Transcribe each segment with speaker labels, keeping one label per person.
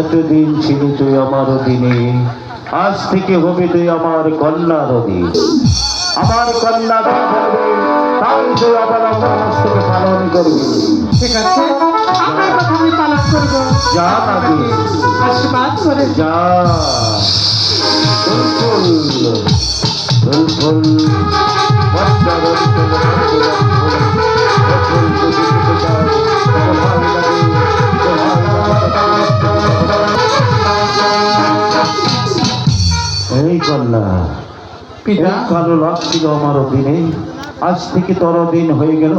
Speaker 1: এতদিন ছিলি তুই আমার অধীনে, আজ থেকে হবে তুই আমার কন্যার অধীন। আমার কন্যা যা বলবে তাই তুই আবার আমার হস্তকে পালন করবি।
Speaker 2: ঠিক আছে, আপনার কথা আমি পালন করব।
Speaker 1: যা নাকি
Speaker 2: আশীর্বাদ করে
Speaker 1: যা। বুলবুল বুলবুল বড্ড বুলবুল এই কন্যা,
Speaker 2: পিতা।
Speaker 1: কালো লাভ ছিল আমার অধীনে, আজ থেকে তোর দিন হয়ে গেল।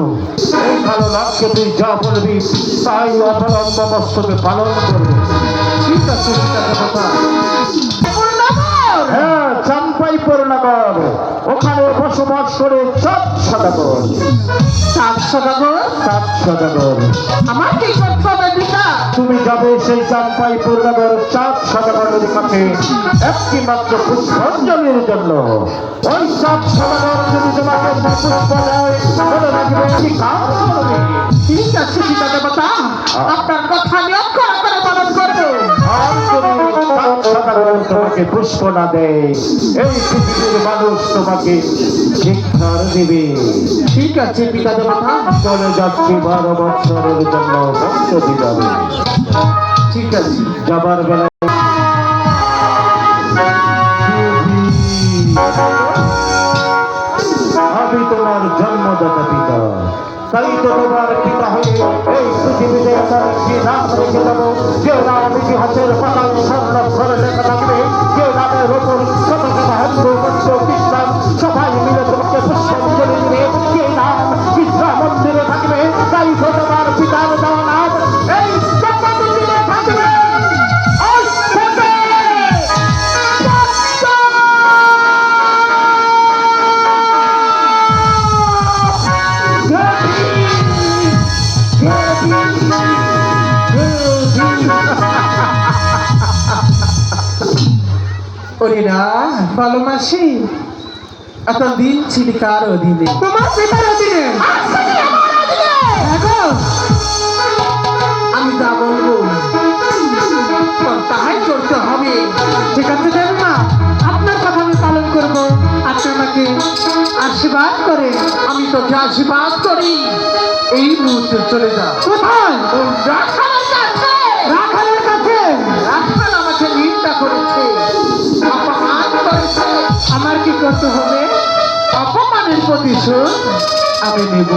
Speaker 1: এই কালো লাভকে তুই যা বলবি তাই অবলম্ব মস্তকে পালন করবে।
Speaker 2: ঠিক আছে পিতা দেবতা।
Speaker 1: হ্যাঁ, চাম্পাইপুর নগর, ওখানে বসবাস করে 7 সদাগর।
Speaker 2: 7 সদাগর?
Speaker 1: 7 সদাগর।
Speaker 2: আমার কি করতে হবে পিতা?
Speaker 1: তুমি যাবে সেই চাম্পাইপুর নগর 7 সদাগরের কাছে একটি মাত্র পুষ্পাঞ্জলির জন্য। ওই 7 সদাগর যদি তোমাকে পুষ্প দেয় বলে রাখবে কি কাজ করবে।
Speaker 2: ঠিক আছে পিতা দেবতা, আপনার কথা আমি অক্ষরে অক্ষরে পালন করবো।
Speaker 1: আর যদি 7 সদাগর তোমাকে পুষ্প না দেয়, এই পৃথিবীর মানুষ তোমাকে শিক্ষার দিবে।
Speaker 2: ঠিক আছে পিতা দেবতা।
Speaker 1: চলে যাচ্ছি 12 বছরের জন্য বক্তব্য যাবে।
Speaker 2: ঠিক আছে।
Speaker 1: যাবার বেলায় আমি তোমার জন্মদাতা পিতা, তাই তো তোমার পিতা হয়ে এই পৃথিবীতে এমন একটি নাম রেখে দেবো যে নাম ইতিহাসের পাতায় সংরক্ষণে লেখা থাকবে, যে নামের ওপর শত শত হিন্দু বৌদ্ধ খ্রিস্টান সবাই মিলে তোমাকে পুষ্পাঞ্জলি দিবে, যে নাম ইসলাম মন্দিরে থাকবে। তাই তো তোমার পিতার দেওয়া নাম এই জগৎ থাকবে।
Speaker 2: ওরে না ভালোবাসি, এতদিন ছিলি কার অধীনে? তোমার পিতার অধীনে। দেখো, আমি যা বলবো তোমার তাহাই করতে হবে। ঠিক আছে দেবমা, আপনার কথা আমি পালন করবো। আপনি আমাকে আশীর্বাদ করে। আমি তোকে আশীর্বাদ করি, এই মুহূর্তে চলে যা। কোথায়? ওই রাখালের কাছে। রাখালের কাছে? রাখাল আমাকে নিন্দা করেছে, অপমান করেছে। আমার কি করতে হবে? অপমানের প্রতিশোধ আমি নেব।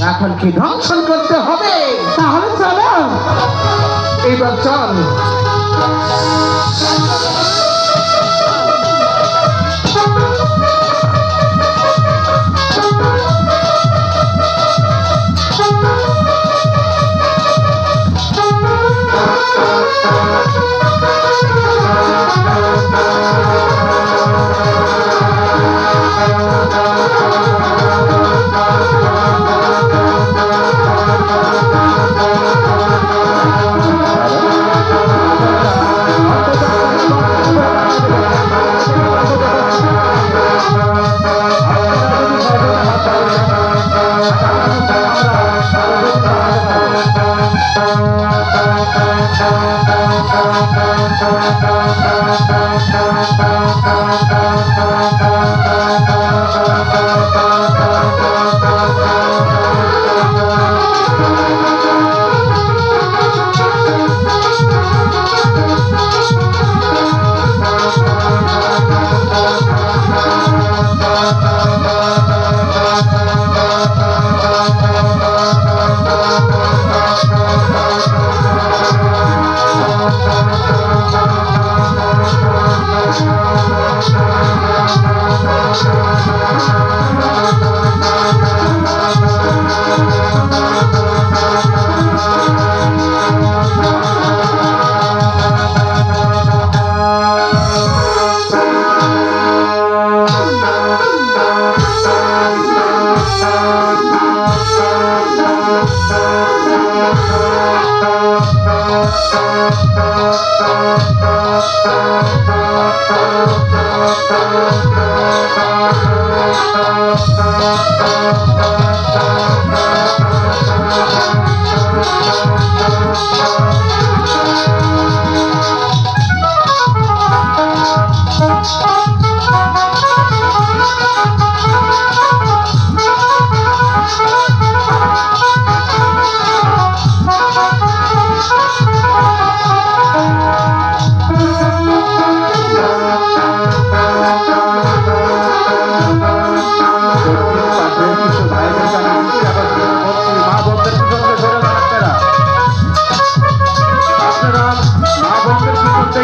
Speaker 2: রাখালকে ধ্বংসন করতে হবে। তাহলে চলো, এবার চল।
Speaker 1: মা বোনদের কি করতে